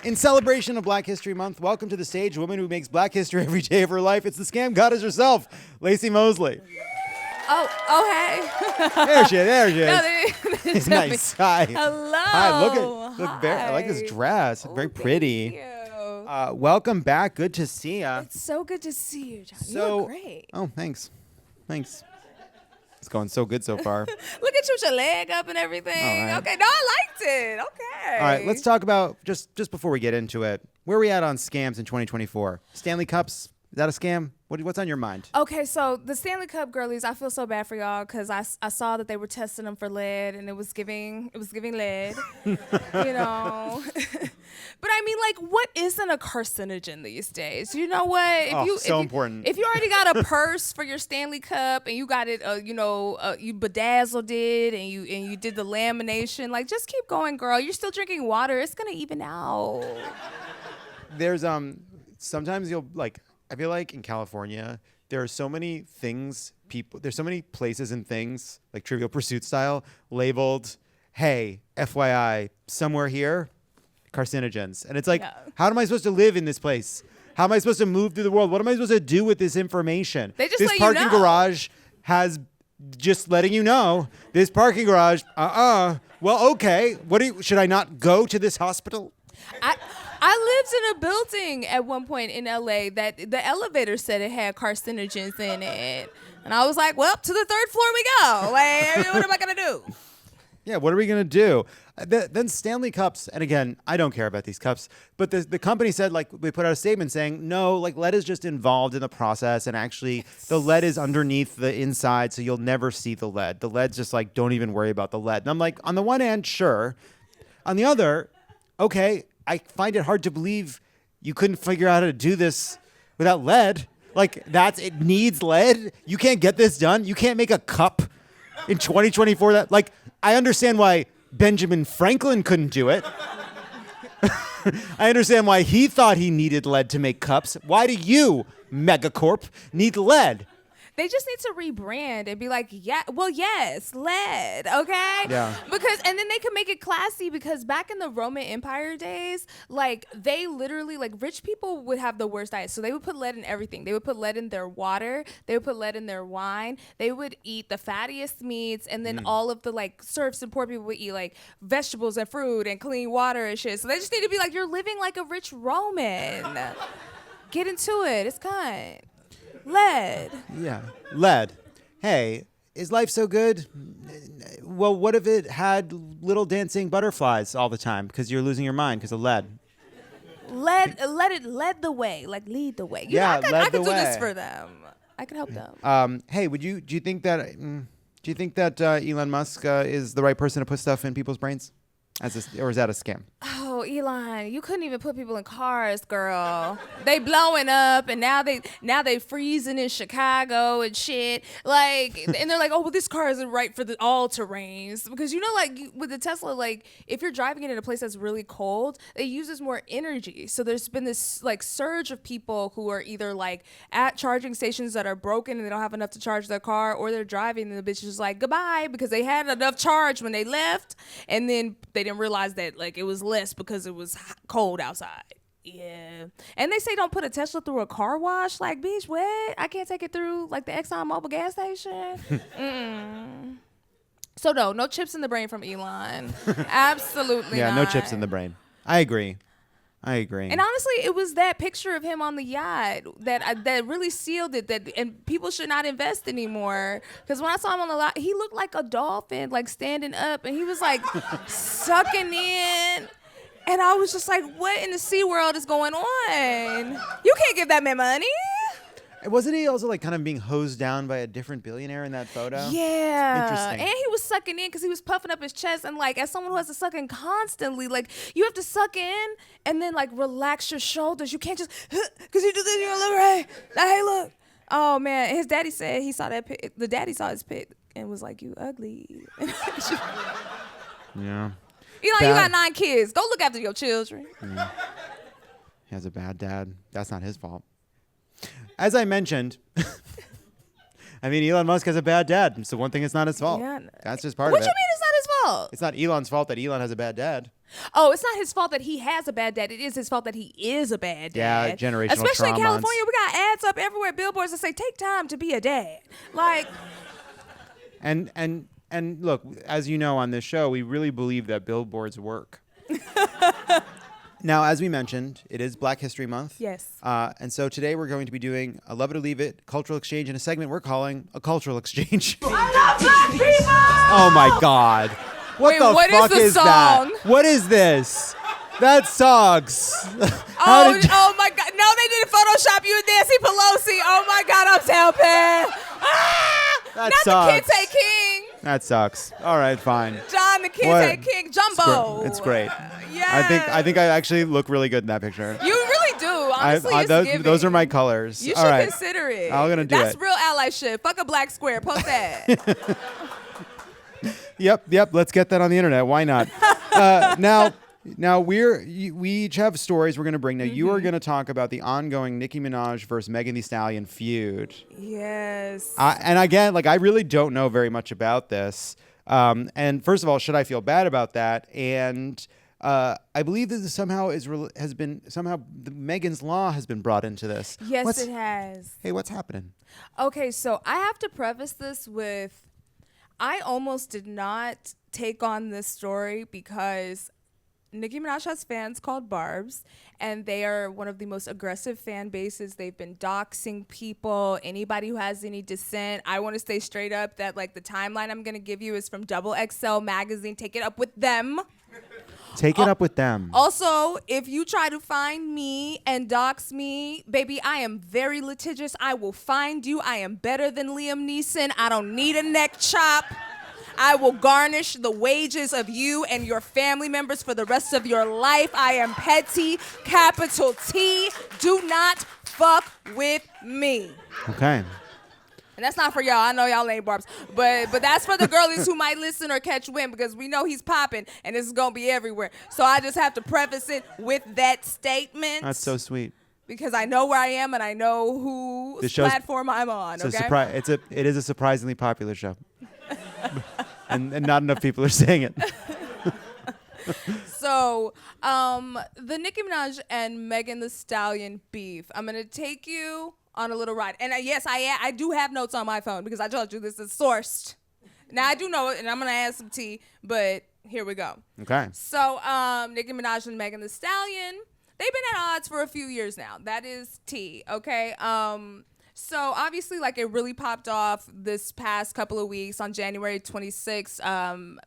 In celebration of Black History Month, welcome to the stage, a woman who makes Black history every day of her life. It's the scam goddess herself, Laci Mosley. Oh, hey. There she is. No, It's nice. Hi. Hello. Hi. I like this dress. Very pretty. Thank you. Welcome back. Good to see you. It's so good to see you, Jon. You So, look great. Oh, thanks. It's going so good so far. Look at you with your leg up and everything. All right. Okay, no, I liked it. Okay. All right, let's talk about, just before we get into it, where are we at on scams in 2024? Stanley Cups, is that a scam? What's on your mind? Okay, so the Stanley Cup girlies, I feel so bad for y'all because I saw that they were testing them for lead and it was giving lead, you know. But I mean, like, what isn't a carcinogen these days? You know what? Important. If you already got a purse for your Stanley Cup and you got it, you bedazzled it and you did the lamination, like, just keep going, girl. You're still drinking water. It's gonna even out. There's sometimes you'll like. I feel like in California, there are so many things, there's so many places and things, like Trivial Pursuit style, labeled, hey, FYI, somewhere here, carcinogens. And it's like, How am I supposed to live in this place? How am I supposed to move through the world? What am I supposed to do with this information? They just this let parking you know. garage has just letting you know, this parking garage, well, okay, should I not go to this hospital? I lived in a building at one point in LA that the elevator said it had carcinogens in it. And I was like, well, to the third floor we go. Like, what am I going to do? Yeah, what are we going to do? Then Stanley Cups, and again, I don't care about these cups, but the company said, like, we put out a statement saying, no, like, lead is just involved in the process, and actually the lead is underneath the inside, so you'll never see the lead. The lead's just like, don't even worry about the lead. And I'm like, on the one hand, sure. On the other, okay, I find it hard to believe you couldn't figure out how to do this without lead. Like, it needs lead. You can't get this done. You can't make a cup in 2024 that, like, I understand why Benjamin Franklin couldn't do it. I understand why he thought he needed lead to make cups. Why do you, Megacorp, need lead? They just need to rebrand and be like, yes, lead, okay? Yeah. And then they can make it classy because back in the Roman Empire days, like, they literally, like, rich people would have the worst diet. So they would put lead in everything. They would put lead in their water. They would put lead in their wine. They would eat the fattiest meats. And then all of the, like, serfs and poor people would eat, like, vegetables and fruit and clean water and shit. So they just need to be like, you're living like a rich Roman. Get into it. It's kind. Lead. Yeah, lead. Hey, is life so good? Well, what if it had little dancing butterflies all the time because you're losing your mind because of lead? Lead the way, like lead the way. Yeah, I could do this for them. I could help them. Hey, do you think that Elon Musk is the right person to put stuff in people's brains? Or is that a scam? Oh, Elon, you couldn't even put people in cars, girl. They blowing up, and now they freezing in Chicago and shit. Like, and they're like, oh, well, this car isn't right for the all terrains because like with the Tesla, like if you're driving it in a place that's really cold, it uses more energy. So there's been this like surge of people who are either like at charging stations that are broken and they don't have enough to charge their car, or they're driving and the bitch is like goodbye because they had enough charge when they left, and then they didn't realize that like it was less because it was cold outside. Yeah. And they say don't put a Tesla through a car wash. Like, bitch, what? I can't take it through like the Exxon Mobil gas station. So no chips in the brain from Elon. Absolutely Yeah, not. no chips in the brain. I agree. And honestly, it was that picture of him on the yacht that really sealed it. And people should not invest anymore. Because when I saw him on the yacht, he looked like a dolphin, like standing up, and he was like sucking in. And I was just like, what in the Sea World is going on? You can't give that man money. Wasn't he also like kind of being hosed down by a different billionaire in that photo? Yeah. Interesting. And he was sucking in because he was puffing up his chest. And like, as someone who has to suck in constantly, like you have to suck in and then like relax your shoulders. You can't just, because you do this, you're gonna look right. Hey, look. Oh man, his daddy said he saw that pic. The daddy saw his pic and was like, you ugly. Yeah. You got 9 kids. Go look after your children. Yeah. He has a bad dad. That's not his fault. As I mentioned, I mean, Elon Musk has a bad dad. So one thing, it's not his fault. Yeah. That's just part of it. What you mean it's not his fault? It's not Elon's fault that Elon has a bad dad. Oh, it's not his fault that he has a bad dad. It is his fault that he is a bad dad. Yeah, generational Especially in trauma. California, we got ads up everywhere, billboards that say, take time to be a dad. Like, And look, as you know on this show, we really believe that billboards work. Now, as we mentioned, it is Black History Month. yes. And so today we're going to be doing a Love It or Leave It cultural exchange in a segment we're calling a cultural exchange. I love black people! Oh my God. Wait, What what the is fuck the is song? that? What is this? That sucks. Oh my God. No, they didn't Photoshop you and Nancy Pelosi. Oh my God, I'm so bad. That Not sucks. the Kente King. That sucks. All right, fine. John the Kente King. Jumbo. It's great. Yeah. I think I actually look really good in that picture. You really do. Honestly, it's giving. those are my colors. You All should right. consider it. I'm gonna do That's it. real allyship. Fuck a black square. Post that. Yep. Let's get that on the internet. Why not? Now we each have stories we're going to bring. Now you are going to talk about the ongoing Nicki Minaj versus Megan Thee Stallion feud. Yes. And again, like I really don't know very much about this. And first of all, should I feel bad about that? And I believe that this somehow Megan's Law has been brought into this. Yes, it has. Hey, what's happening? Okay, so I have to preface this with I almost did not take on this story because Nicki Minaj has fans called Barbs, and they are one of the most aggressive fan bases. They've been doxing people, anybody who has any dissent. I want to stay straight up that like the timeline I'm going to give you is from Double XL magazine. Take it up with them. Take it up with them. Also, if you try to find me and dox me, baby, I am very litigious. I will find you. I am better than Liam Neeson. I don't need a neck chop. I will garnish the wages of you and your family members for the rest of your life. I am petty, capital T. Do not fuck with me. Okay. And that's not for y'all. I know y'all ain't Barbs. But that's for the girlies who might listen or catch wind because we know he's popping and this is going to be everywhere. So I just have to preface it with that statement. That's so sweet. Because I know where I am and I know whose platform I'm on, okay? It is a surprisingly popular show. and not enough people are saying it. So, the Nicki Minaj and Megan Thee Stallion beef. I'm going to take you on a little ride. And yes, I do have notes on my phone because I told you this is sourced. Now, I do know it, and I'm going to add some tea, but here we go. Okay. So, Nicki Minaj and Megan Thee Stallion, they've been at odds for a few years now. That is tea, okay? So obviously, like it really popped off this past couple of weeks. On January 26th,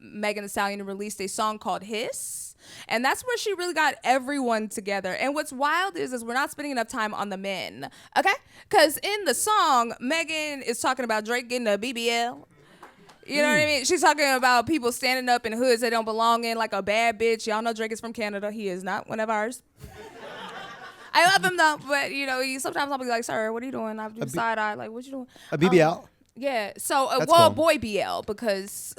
Megan Thee Stallion released a song called Hiss. And that's where she really got everyone together. And what's wild is we're not spending enough time on the men, okay? Because in the song, Megan is talking about Drake getting a BBL. You know what I mean? She's talking about people standing up in hoods they don't belong in like a bad bitch. Y'all know Drake is from Canada. He is not one of ours. I love him though, but you know, sometimes I'll be like, "Sir, what are you doing?" I'll do side eye, like, "What you doing?" A BBL. Yeah. So, That's well, cool. boy BL because.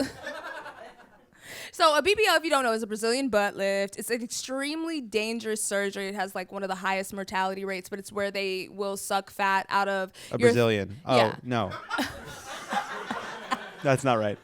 So a BBL, if you don't know, is a Brazilian butt lift. It's an extremely dangerous surgery. It has like one of the highest mortality rates, but it's where they will suck fat out of Brazilian. Oh yeah. no. That's not right.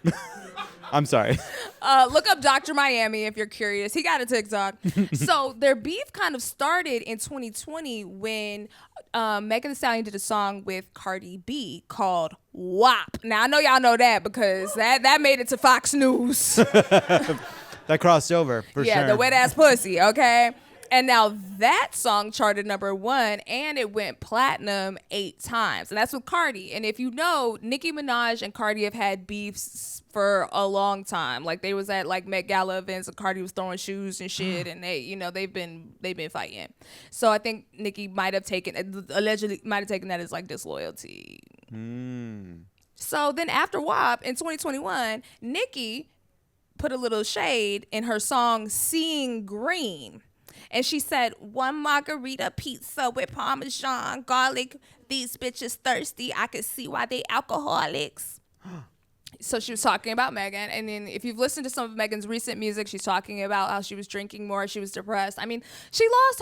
I'm sorry. Look up Dr. Miami if you're curious. He got a TikTok. So their beef kind of started in 2020 when Megan Thee Stallion did a song with Cardi B called WAP. Now, I know y'all know that because that made it to Fox News. That crossed over for sure. Yeah, the wet ass pussy, okay? And now that song charted #1 and it went platinum 8 times. And that's with Cardi. And if you know, Nicki Minaj and Cardi have had beefs for a long time. Like they was at like Met Gala events and Cardi was throwing shoes and shit and they've been fighting. So I think Nicki allegedly might have taken that as like disloyalty. So then after WAP in 2021, Nicki put a little shade in her song Seeing Green. And she said, 1 margarita pizza with Parmesan, garlic. These bitches thirsty. I could see why they alcoholics. So she was talking about Megan. And then if you've listened to some of Megan's recent music, she's talking about how she was drinking more. She was depressed. I mean, she lost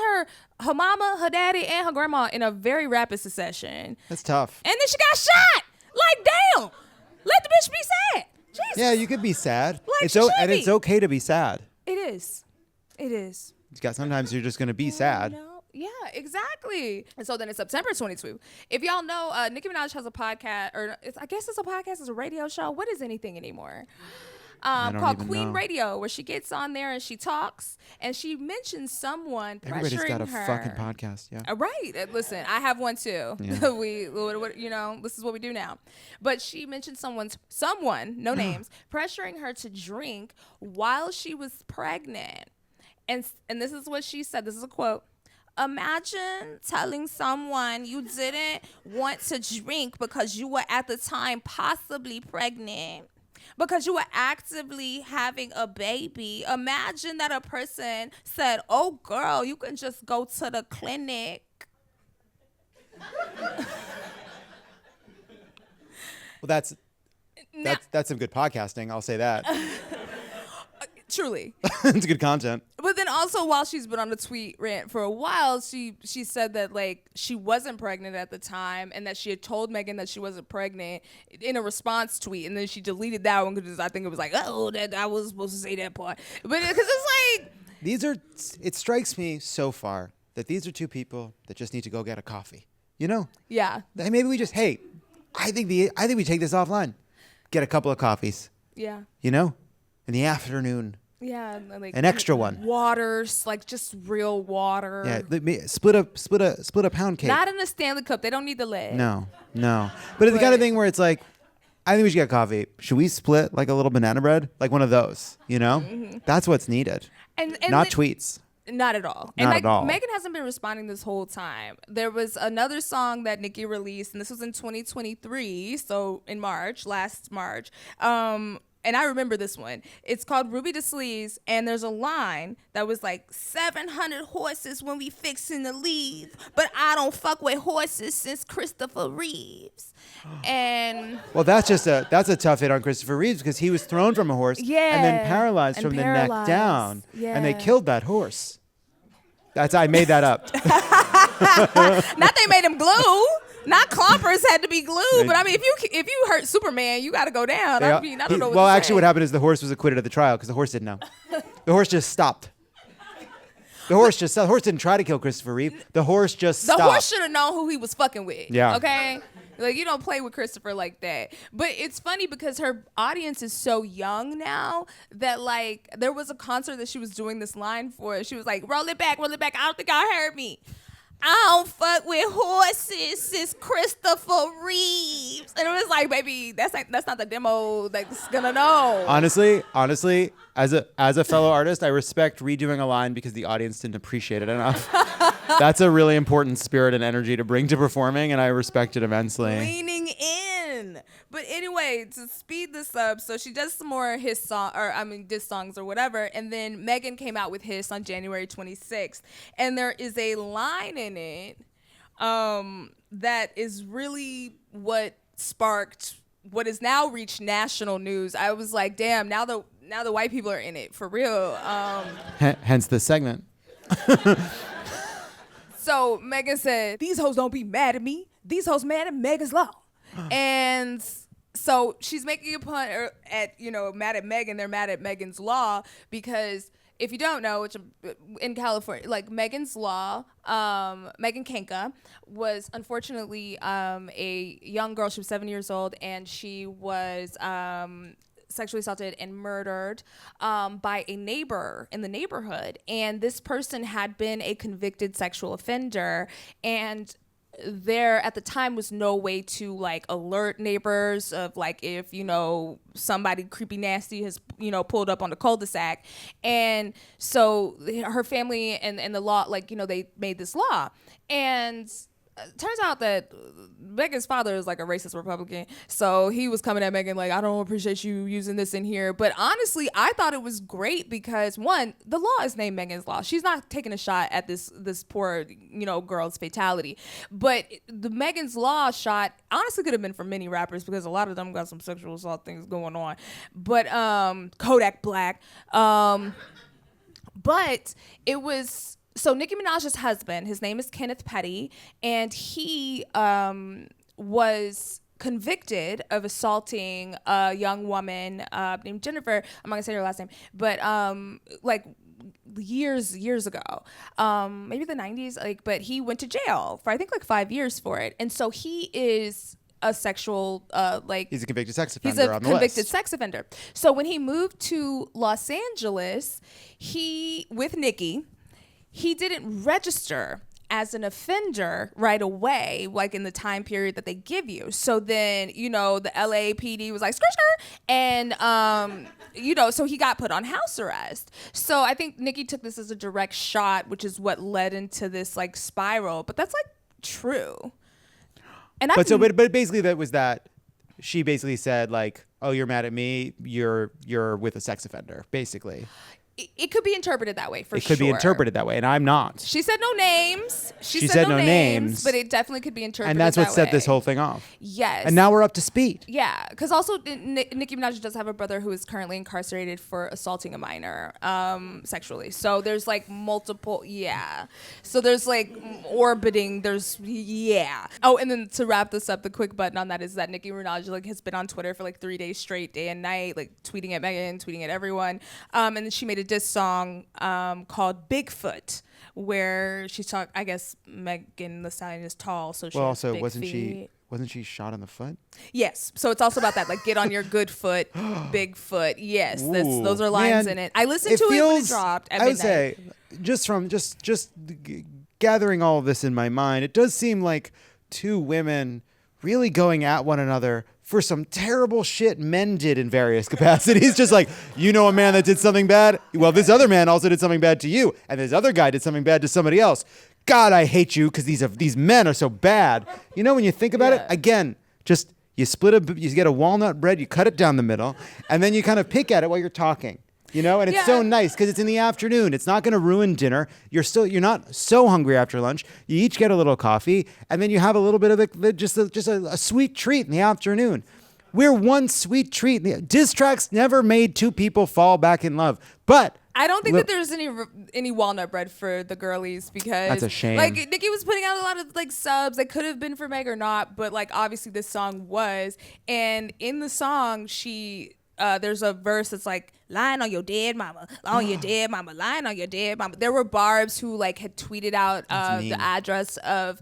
her mama, her daddy, and her grandma in a very rapid succession. That's tough. And then she got shot. Like, damn. Let the bitch be sad. Jesus. Yeah, you could be sad. Like, And it's okay to be sad. It is. It is. Sometimes you're just gonna be sad. No. Yeah, exactly. And so then in September 22, if y'all know, Nicki Minaj has a podcast, or I guess it's a podcast, it's a radio show. What is anything anymore? Called Queen Radio, where she gets on there and she talks and she mentions someone pressuring her. Everybody's got a fucking podcast, yeah. Right. Listen, I have one too. Yeah. This is what we do now. But she mentioned someone, no names, pressuring her to drink while she was pregnant. And this is what she said. This is a quote. Imagine telling someone you didn't want to drink because you were at the time possibly pregnant, because you were actively having a baby. Imagine that a person said, oh, girl, you can just go to the clinic. Well, that's some good podcasting. I'll say that. Truly. It's good content. But then also, while she's been on the tweet rant for a while, she said that like she wasn't pregnant at the time and that she had told Megan that she wasn't pregnant in a response tweet, and then she deleted that one because I think it was like, oh, that I was supposed to say that part. But because it's like it strikes me so far that these are two people that just need to go get a coffee. You know? Yeah. Maybe we just I think we take this offline. Get a couple of coffees. Yeah. You know? In the afternoon. Yeah, like an extra one. Waters, like just real water. Yeah, split a pound cake. Not in a Stanley Cup. They don't need the lid. No. But it's the kind of thing where it's like, I think we should get coffee. Should we split like a little banana bread, like one of those? You know, that's what's needed. And not tweets. Not at all. Not at all. Megan hasn't been responding this whole time. There was another song that Nicki released, and this was in 2023, so in last March. And I remember this one. It's called Ruby DeSleaze, and there's a line that was like 700 horses when we fixing to leave, but I don't fuck with horses since Christopher Reeves. And well, that's a tough hit on Christopher Reeves because he was thrown from a horse and then paralyzed from the neck down, and they killed that horse. I made that up. Not they made him glue. Not clompers had to be glued, but I mean, if you hurt Superman, you got to go down. I don't know. Well, actually, what happened is the horse was acquitted at the trial because the horse didn't know. The horse just stopped. The horse didn't try to kill Christopher Reeve. The horse just stopped. The horse should have known who he was fucking with. Yeah. Okay. Like, you don't play with Christopher like that. But it's funny because her audience is so young now that, like, there was a concert that she was doing this line for. She was like, roll it back. I don't think y'all heard me. I don't fuck with horses since Christopher Reeves. And it was like, baby, that's not the demo that's gonna know. Honestly, as a fellow artist, I respect redoing a line because the audience didn't appreciate it enough. That's a really important spirit and energy to bring to performing, and I respect it immensely. Leaning in. But anyway, to speed this up, so she does some more diss songs or whatever, and then Megan came out with Hiss on January 26th, and there is a line in it that is really what sparked what has now reached national news. I was like, damn, now the white people are in it for real. Hence this segment. So Megan said, these hoes don't be mad at me. These hoes mad at Megan's Law. And so she's making a pun at, mad at Megan. They're mad at Megan's Law because if you don't know, which in California, like Megan's Law, Megan Kenka was unfortunately a young girl. She was 7 years old, and she was sexually assaulted and murdered by a neighbor in the neighborhood. And this person had been a convicted sexual offender, and there at the time was no way to like alert neighbors of like if somebody creepy nasty has pulled up on the cul-de-sac. And so her family and the law, they made this law, and turns out that Megan's father is like a racist Republican, so he was coming at Megan like, I don't appreciate you using this in here. But honestly, I thought it was great because one, the law is named Megan's Law. She's not taking a shot at this poor girl's fatality. But the Megan's Law shot honestly could have been for many rappers because a lot of them got some sexual assault things going on. But Kodak Black, but it was. So Nicki Minaj's husband, his name is Kenneth Petty, and he was convicted of assaulting a young woman named Jennifer. I'm not gonna say her last name, but like years ago, maybe the 90s. Like, but he went to jail for I think like 5 years for it, and so he is a sexual he's a convicted sex offender. He's a on the convicted list. sex offender. So when he moved to Los Angeles, with Nicki, he didn't register as an offender right away, like in the time period that they give you. So then, the LAPD was like, skirt, and, so he got put on house arrest. So I think Nicki took this as a direct shot, which is what led into this like spiral. But that's like true. And but basically that she basically said like, oh, you're mad at me, you're with a sex offender, basically. It could be interpreted that way, for sure. It could be interpreted that way, and I'm not. She said no names. She said no names, but it definitely could be interpreted and that's what that set way. this whole thing off. Yes. And now we're up to speed. Yeah, because also Nicki Minaj does have a brother who is currently incarcerated for assaulting a minor sexually. So there's like multiple, So there's like orbiting, Oh, and then to wrap this up, the quick button on that is that Nicki Minaj like has been on Twitter for like 3 days straight, day and night, like tweeting at Megan, tweeting at everyone. And then she made a diss song called Bigfoot, where she's talking, I guess Megan Thee Stallion is tall, so she has also big wasn't feet. she shot in the foot? Yes, so it's also about that, like get on your good foot, big foot. Yes, those are lines in it. I listened to it when it dropped at midnight. I would say, just from gathering all of this in my mind, it does seem like two women really going at one another for some terrible shit men did in various capacities. Just like, a man that did something bad? Well, this other man also did something bad to you. And this other guy did something bad to somebody else. God, I hate you because these men are so bad. When you think about it, again, just you get a walnut bread, you cut it down the middle, and then you kind of pick at it while you're talking. And it's so nice because it's in the afternoon. It's not going to ruin dinner. You're not so hungry after lunch. You each get a little coffee, and then you have a little bit of just a sweet treat in the afternoon. We're one sweet treat. Diss tracks never made two people fall back in love. But I don't think that there's any walnut bread for the girlies because that's a shame. Like Nicki was putting out a lot of like subs that could have been for Meg or not, but like obviously this song was, and in the song she. There's a verse that's like lying on your dead mama, on your dead mama, lying on your dead mama. There were Barbs who like had tweeted out the address of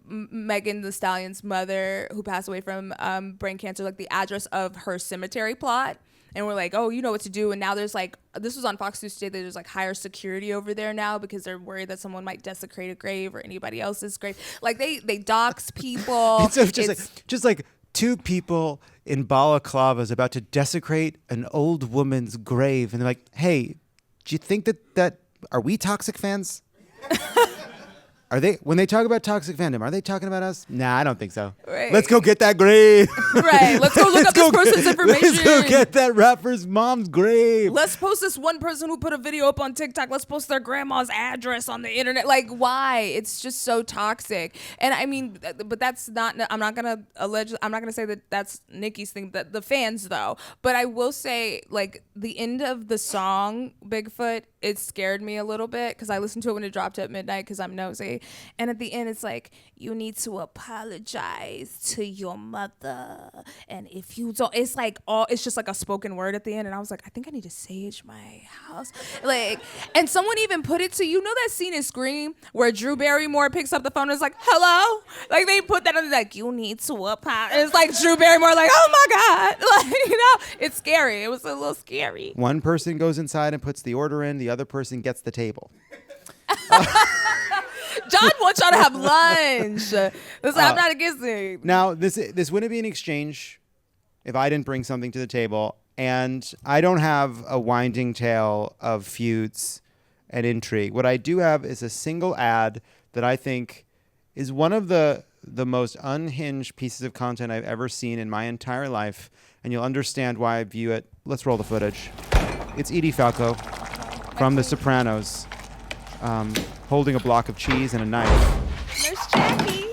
Megan Thee Stallion's mother who passed away from brain cancer, like the address of her cemetery plot. And we're like, oh, you know what to do. And now there's like, this was on Fox News today, there's like higher security over there now because they're worried that someone might desecrate a grave or anybody else's grave. Like they dox people. Just like two people in balaclavas about to desecrate an old woman's grave, and they're like, "Hey, do you think that are we toxic fans? Are they, when they talk about toxic fandom, are they talking about us? Nah, I don't think so. Right. Let's go get that grave. Right. Let's go look up this person's information. Let's go get that rapper's mom's grave. Let's post this one person who put a video up on TikTok. Let's post their grandma's address on the internet. Like, why? It's just so toxic. And I mean, but that's not, I'm not going to say that that's Nicki's thing, that the fans though. But I will say, like, the end of the song, Bigfoot, it scared me a little bit because I listened to it when it dropped at midnight because I'm nosy. And at the end, it's like, you need to apologize to your mother. And if you don't, it's like it's just like a spoken word at the end. And I was like, I think I need to sage my house. Like, and someone even put it to, that scene in Scream where Drew Barrymore picks up the phone and is like, hello? Like, they put that on, like, you need to apologize. And it's like Drew Barrymore, like, oh my God. Like, it's scary. It was a little scary. One person goes inside and puts the order in, the other person gets the table. John wants y'all to have lunch. I'm not against it. Now, this wouldn't be an exchange if I didn't bring something to the table, and I don't have a winding tale of feuds and intrigue. What I do have is a single ad that I think is one of the most unhinged pieces of content I've ever seen in my entire life, and you'll understand why I view it. Let's roll the footage. It's Edie Falco from The Sopranos. Holding a block of cheese and a knife. Nurse Jackie.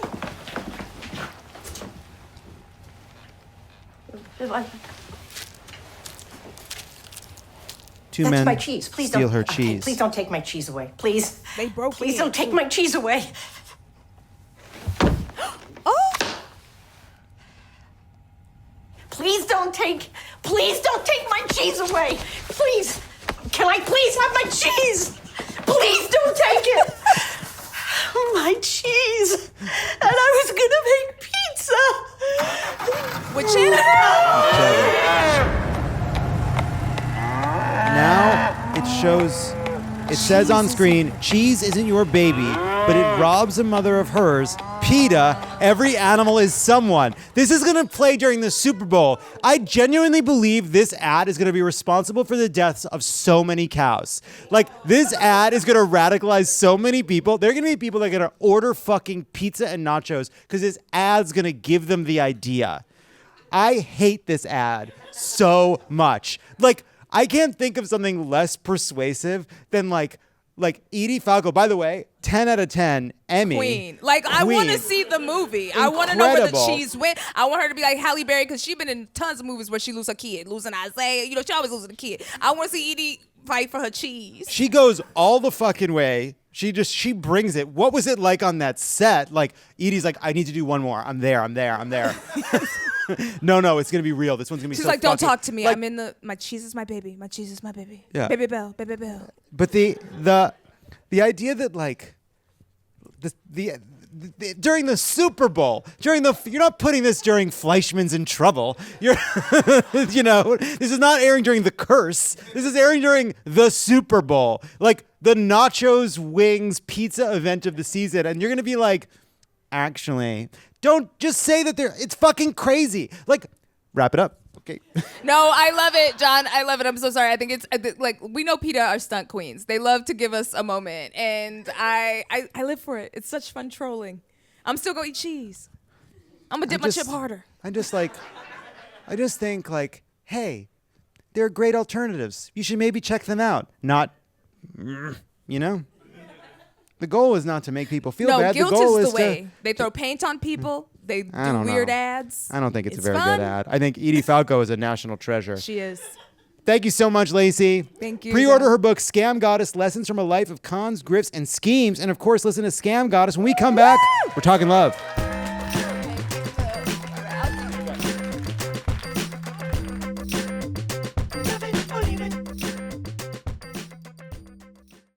Two men my cheese. Please steal don't, her cheese. Please don't take my cheese away. Please. They broke Please it. don't take my cheese away. Oh. Please don't take my cheese away. Please. Can I please have my cheese? Please don't take it. My cheese. And I was gonna make pizza. With cheddar. Now it says on screen, cheese isn't your baby, but it robs a mother of hers. PETA, every animal is someone. This is going to play during the Super Bowl. I genuinely believe this ad is going to be responsible for the deaths of so many cows. Like, this ad is going to radicalize so many people. There are going to be people that are going to order fucking pizza and nachos because this ad's going to give them the idea. I hate this ad so much. Like, I can't think of something less persuasive than like Edie Falco. By the way, 10 out of 10, Emmy. Queen. Like, I want to see the movie. I want to know where the cheese went. I want her to be like Halle Berry because she's been in tons of movies where she loses her kid, losing Isaiah. You know, she always losing a kid. I want to see Edie fight for her cheese. She goes all the fucking way. She brings it. What was it like on that set? Like, Edie's like, I need to do one more. I'm there. No, it's going to be real. This one's going to be She's so like, don't fucking, talk to me. like, I'm in my cheese is my baby. My cheese is my baby. Yeah. Baby Bell. But the idea that like the during the Super Bowl, you're not putting this during Fleischman's in Trouble. You're you know, this is not airing during The Curse. This is airing during the Super Bowl. Like the nachos, wings, pizza event of the season, and you're going to be like, actually, don't just say that it's fucking crazy. Like, wrap it up. Okay. No, I love it, John. I love it. I'm so sorry. I think it's like, we know PETA are stunt queens. They love to give us a moment, and I live for it. It's such fun trolling. I'm still gonna eat cheese. I'm gonna dip my chip harder. I just think like, hey, there are great alternatives. You should maybe check them out. Not, you know. The goal is not to make people feel bad. Guilt the goal is is the way. They throw paint on people. They do weird ads. I don't think it's a very fun. good ad. I think Edie Falco is a national treasure. She is. Thank you so much, Laci. Thank you. Pre-order her book, Scam Goddess, Lessons from a Life of Cons, Grifts, and Schemes. And of course, listen to Scam Goddess. When we come back, we're talking love.